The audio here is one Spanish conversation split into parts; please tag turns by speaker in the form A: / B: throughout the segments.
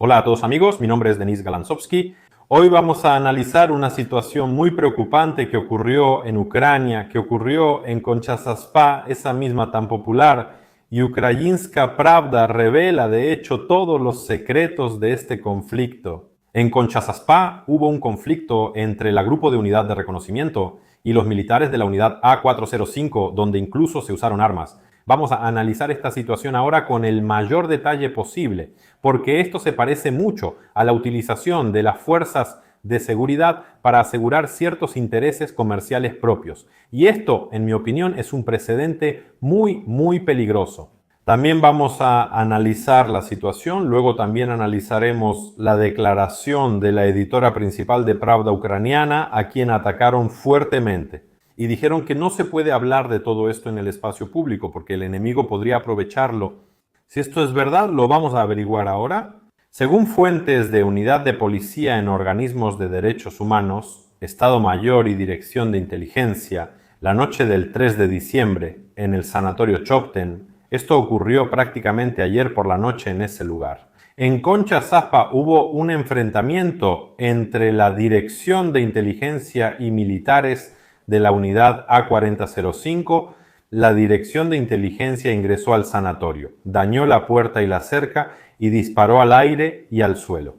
A: Hola a todos amigos, mi nombre es Denis Galanzovsky. Hoy vamos a analizar una situación muy preocupante que ocurrió en Ucrania, que ocurrió en Concha-Saspa, esa misma tan popular, y Ukrayinska Pravda revela de hecho todos los secretos de este conflicto. En Concha-Saspa hubo un conflicto entre el Grupo de Unidad de Reconocimiento y los militares de la unidad A405, donde incluso se usaron armas. Vamos a analizar esta situación ahora con el mayor detalle posible, porque esto se parece mucho a la utilización de las fuerzas de seguridad para asegurar ciertos intereses comerciales propios. Y esto, en mi opinión, es un precedente muy peligroso. También vamos a analizar la situación, luego también analizaremos la declaración de la editora principal de Pravda ucraniana, a quien atacaron fuertemente. Y dijeron que no se puede hablar de todo esto en el espacio público porque el enemigo podría aprovecharlo. Si esto es verdad, lo vamos a averiguar ahora. Según fuentes de Unidad de Policía en Organismos de Derechos Humanos, Estado Mayor y Dirección de Inteligencia, la noche del 3 de diciembre, en el Sanatorio Chopten, esto ocurrió prácticamente ayer por la noche en ese lugar. En Concha-Saspa hubo un enfrentamiento entre la Dirección de Inteligencia y militares de la unidad A4005, la Dirección de Inteligencia ingresó al sanatorio, dañó la puerta y la cerca y disparó al aire y al suelo.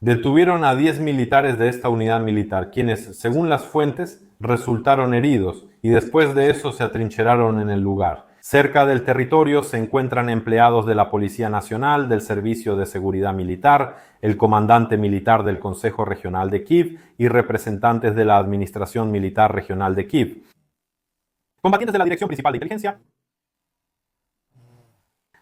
A: Detuvieron a 10 militares de esta unidad militar, quienes, según las fuentes, resultaron heridos y después de eso se atrincheraron en el lugar. Cerca del territorio se encuentran empleados de la Policía Nacional, del Servicio de Seguridad Militar, el comandante militar del Consejo Regional de Kiev y representantes de la Administración Militar Regional de Kiev. Combatientes de la Dirección Principal de Inteligencia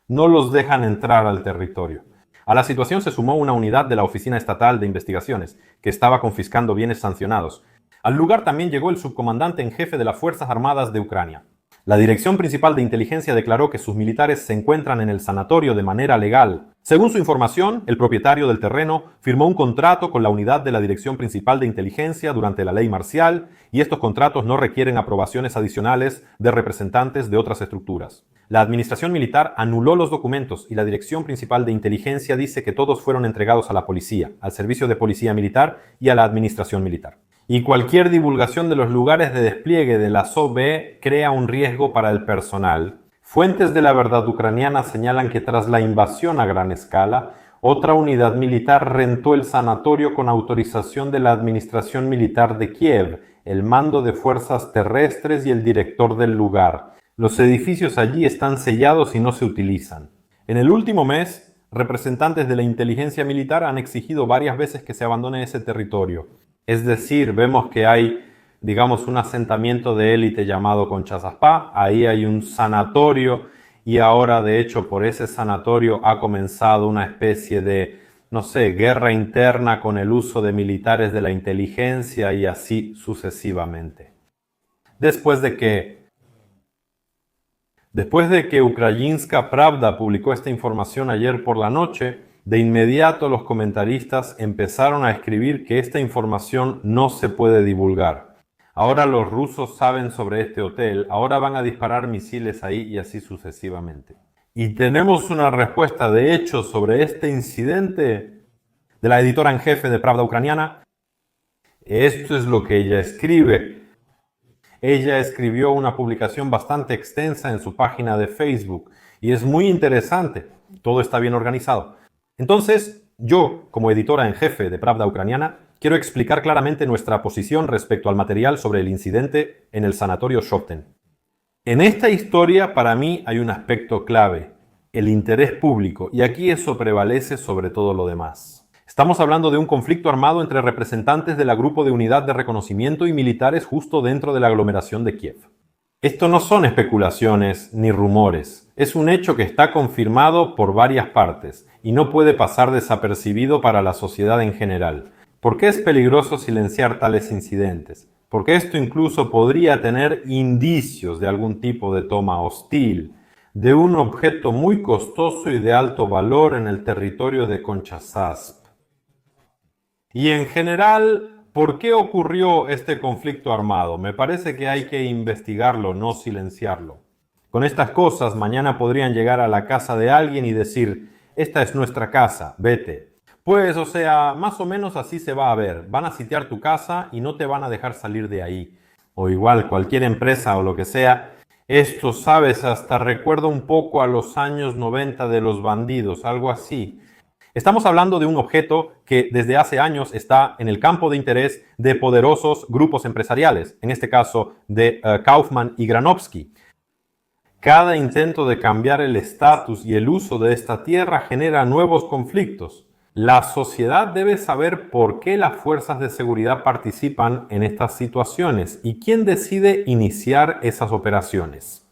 A: no los dejan entrar al territorio. A la situación se sumó una unidad de la Oficina Estatal de Investigaciones, que estaba confiscando bienes sancionados. Al lugar también llegó el subcomandante en jefe de las Fuerzas Armadas de Ucrania. La Dirección Principal de Inteligencia declaró que sus militares se encuentran en el sanatorio de manera legal. Según su información, el propietario del terreno firmó un contrato con la unidad de la Dirección Principal de Inteligencia durante la ley marcial y estos contratos no requieren aprobaciones adicionales de representantes de otras estructuras. La administración militar anuló los documentos y la Dirección Principal de Inteligencia dice que todos fueron entregados a la policía, al Servicio de Policía Militar y a la administración militar. Y cualquier divulgación de los lugares de despliegue de la SOBE crea un riesgo para el personal. Fuentes de la verdad ucraniana señalan que tras la invasión a gran escala, otra unidad militar rentó el sanatorio con autorización de la administración militar de Kiev, el mando de fuerzas terrestres y el director del lugar. Los edificios allí están sellados y no se utilizan. En el último mes, representantes de la inteligencia militar han exigido varias veces que se abandone ese territorio. Es decir, vemos que hay, digamos, un asentamiento de élite llamado Concha-Saspa, ahí hay un sanatorio y ahora, de hecho, por ese sanatorio ha comenzado una especie de, no sé, guerra interna con el uso de militares de la inteligencia y así sucesivamente. Después de que Ukrayinska Pravda publicó esta información ayer por la noche, de inmediato los comentaristas empezaron a escribir que esta información no se puede divulgar. Ahora los rusos saben sobre este hotel, ahora van a disparar misiles ahí y así sucesivamente. Y tenemos una respuesta de hecho sobre este incidente de la editora en jefe de Pravda ucraniana. Esto es lo que ella escribe. Ella escribió una publicación bastante extensa en su página de Facebook y es muy interesante. Todo está bien organizado. Entonces, yo, como editora en jefe de Pravda ucraniana, quiero explicar claramente nuestra posición respecto al material sobre el incidente en el sanatorio Chopten. En esta historia, para mí, hay un aspecto clave, el interés público, y aquí eso prevalece sobre todo lo demás. Estamos hablando de un conflicto armado entre representantes del Grupo de Unidad de Reconocimiento y militares justo dentro de la aglomeración de Kiev. Esto no son especulaciones ni rumores, es un hecho que está confirmado por varias partes y no puede pasar desapercibido para la sociedad en general. ¿Por qué es peligroso silenciar tales incidentes? Porque esto incluso podría tener indicios de algún tipo de toma hostil, de un objeto muy costoso y de alto valor en el territorio de Concha-Saspa. Y en general, ¿por qué ocurrió este conflicto armado? Me parece que hay que investigarlo, no silenciarlo. Con estas cosas, mañana podrían llegar a la casa de alguien y decir, esta es nuestra casa, vete. Pues, o sea, más o menos así se va a ver. Van a sitiar tu casa y no te van a dejar salir de ahí. O igual, cualquier empresa o lo que sea. Esto, sabes, hasta recuerda un poco a los años 90 de los bandidos, algo así. Estamos hablando de un objeto que desde hace años está en el campo de interés de poderosos grupos empresariales, en este caso de Kaufman y Granovsky. Cada intento de cambiar el estatus y el uso de esta tierra genera nuevos conflictos. La sociedad debe saber por qué las fuerzas de seguridad participan en estas situaciones y quién decide iniciar esas operaciones.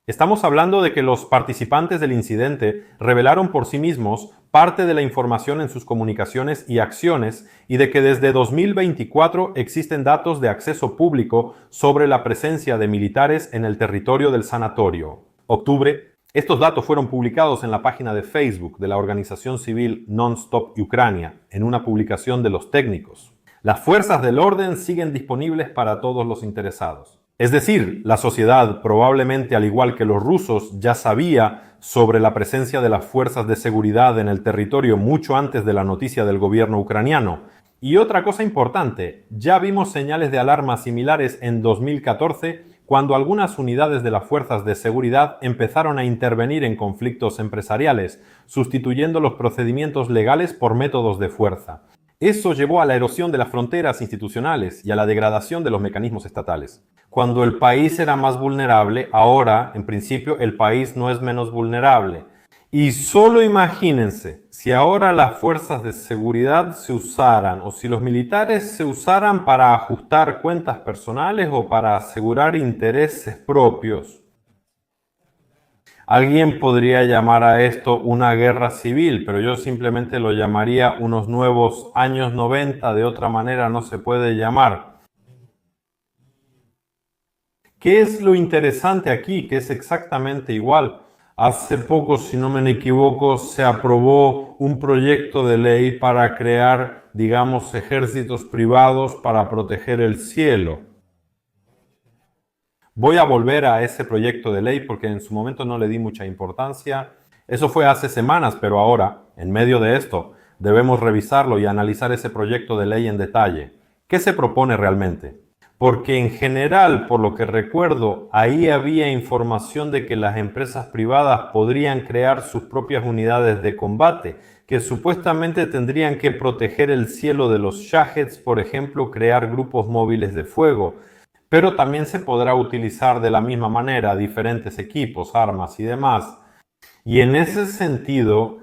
A: Estamos hablando de que los participantes del incidente revelaron por sí mismos parte de la información en sus comunicaciones y acciones y de que desde 2024 existen datos de acceso público sobre la presencia de militares en el territorio del sanatorio. Octubre. Estos datos fueron publicados en la página de Facebook de la organización civil Non-Stop Ucrania, en una publicación de los técnicos. Las fuerzas del orden siguen disponibles para todos los interesados. Es decir, la sociedad, probablemente al igual que los rusos, ya sabía sobre la presencia de las fuerzas de seguridad en el territorio mucho antes de la noticia del gobierno ucraniano. Y otra cosa importante, ya vimos señales de alarma similares en 2014 cuando algunas unidades de las fuerzas de seguridad empezaron a intervenir en conflictos empresariales, sustituyendo los procedimientos legales por métodos de fuerza. Eso llevó a la erosión de las fronteras institucionales y a la degradación de los mecanismos estatales. Cuando el país era más vulnerable, ahora, en principio, el país no es menos vulnerable. Y solo imagínense, si ahora las fuerzas de seguridad se usaran o si los militares se usaran para ajustar cuentas personales o para asegurar intereses propios. Alguien podría llamar a esto una guerra civil, pero yo simplemente lo llamaría unos nuevos años 90, de otra manera no se puede llamar. ¿Qué es lo interesante aquí? Que es exactamente igual. Hace poco, si no me equivoco, se aprobó un proyecto de ley para crear, digamos, ejércitos privados para proteger el cielo. Voy a volver a ese proyecto de ley porque en su momento no le di mucha importancia. Eso fue hace semanas, pero ahora, en medio de esto, debemos revisarlo y analizar ese proyecto de ley en detalle. ¿Qué se propone realmente? Porque en general, por lo que recuerdo, ahí había información de que las empresas privadas podrían crear sus propias unidades de combate, que supuestamente tendrían que proteger el cielo de los Shaheds, por ejemplo, crear grupos móviles de fuego. Pero también se podrá utilizar de la misma manera diferentes equipos, armas y demás. Y en ese sentido,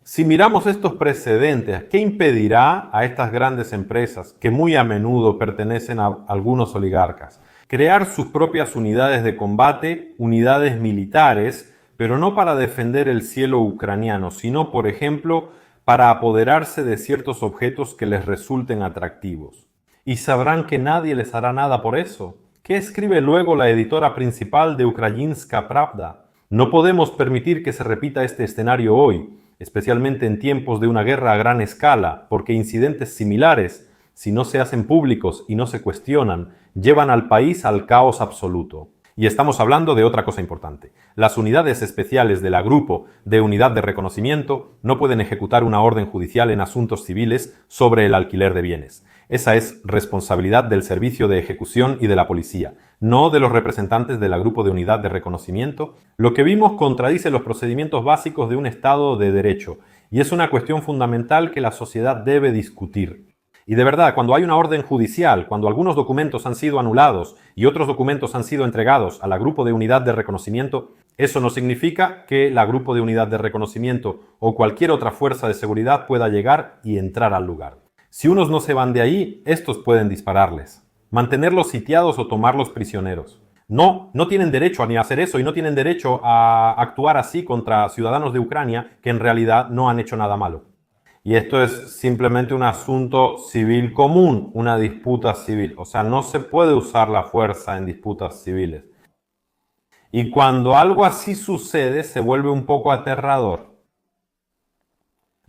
A: si miramos estos precedentes, ¿qué impedirá a estas grandes empresas, que muy a menudo pertenecen a algunos oligarcas, crear sus propias unidades de combate, unidades militares, pero no para defender el cielo ucraniano, sino, por ejemplo, para apoderarse de ciertos objetos que les resulten atractivos? Y sabrán que nadie les hará nada por eso. ¿Qué escribe luego la editora principal de Ukrayinska Pravda? No podemos permitir que se repita este escenario hoy, especialmente en tiempos de una guerra a gran escala, porque incidentes similares, si no se hacen públicos y no se cuestionan, llevan al país al caos absoluto. Y estamos hablando de otra cosa importante. Las unidades especiales de la Grupo de Unidad de Reconocimiento no pueden ejecutar una orden judicial en asuntos civiles sobre el alquiler de bienes. Esa es responsabilidad del Servicio de Ejecución y de la Policía, no de los representantes de la Grupo de Unidad de Reconocimiento. Lo que vimos contradice los procedimientos básicos de un Estado de Derecho, y es una cuestión fundamental que la sociedad debe discutir. Y de verdad, cuando hay una orden judicial, cuando algunos documentos han sido anulados y otros documentos han sido entregados a la Grupo de Unidad de Reconocimiento, eso no significa que la Grupo de Unidad de Reconocimiento o cualquier otra fuerza de seguridad pueda llegar y entrar al lugar. Si unos no se van de ahí, estos pueden dispararles, mantenerlos sitiados o tomarlos prisioneros. No tienen derecho a ni hacer eso y no tienen derecho a actuar así contra ciudadanos de Ucrania que en realidad no han hecho nada malo. Y esto es simplemente un asunto civil común, una disputa civil. O sea, no se puede usar la fuerza en disputas civiles. Y cuando algo así sucede, se vuelve un poco aterrador.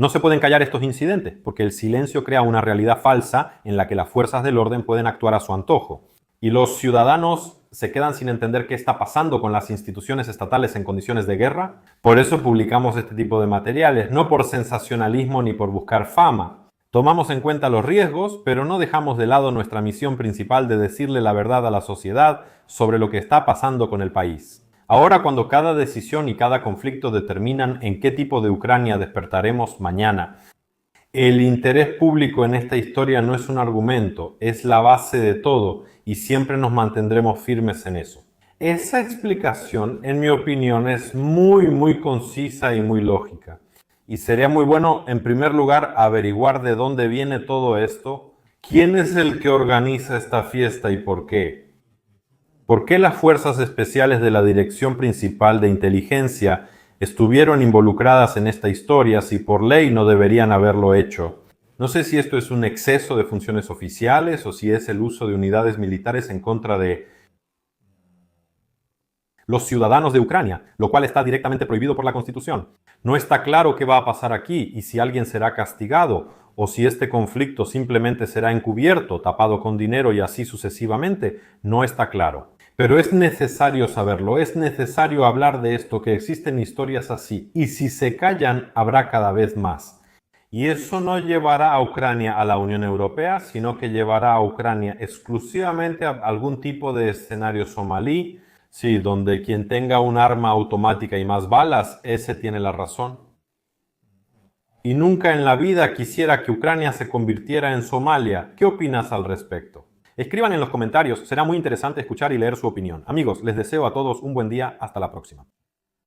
A: No se pueden callar estos incidentes, porque el silencio crea una realidad falsa en la que las fuerzas del orden pueden actuar a su antojo. Y los ciudadanos se quedan sin entender qué está pasando con las instituciones estatales en condiciones de guerra. Por eso publicamos este tipo de materiales, no por sensacionalismo ni por buscar fama. Tomamos en cuenta los riesgos, pero no dejamos de lado nuestra misión principal de decirle la verdad a la sociedad sobre lo que está pasando con el país. Ahora, cuando cada decisión y cada conflicto determinan en qué tipo de Ucrania despertaremos mañana, el interés público en esta historia no es un argumento, es la base de todo y siempre nos mantendremos firmes en eso. Esa explicación, en mi opinión, es muy concisa y muy lógica. Y sería muy bueno, en primer lugar, averiguar de dónde viene todo esto, quién es el que organiza esta fiesta y por qué. ¿Por qué las fuerzas especiales de la Dirección Principal de Inteligencia estuvieron involucradas en esta historia si por ley no deberían haberlo hecho? No sé si esto es un exceso de funciones oficiales o si es el uso de unidades militares en contra de los ciudadanos de Ucrania, lo cual está directamente prohibido por la Constitución. No está claro qué va a pasar aquí y si alguien será castigado o si este conflicto simplemente será encubierto, tapado con dinero y así sucesivamente. No está claro. Pero es necesario saberlo, es necesario hablar de esto, que existen historias así, y si se callan, habrá cada vez más. Y eso no llevará a Ucrania a la Unión Europea, sino que llevará a Ucrania exclusivamente a algún tipo de escenario somalí, sí, donde quien tenga un arma automática y más balas, ese tiene la razón. Y nunca en la vida quisiera que Ucrania se convirtiera en Somalia. ¿Qué opinas al respecto? Escriban en los comentarios, será muy interesante escuchar y leer su opinión. Amigos, les deseo a todos un buen día, hasta la próxima.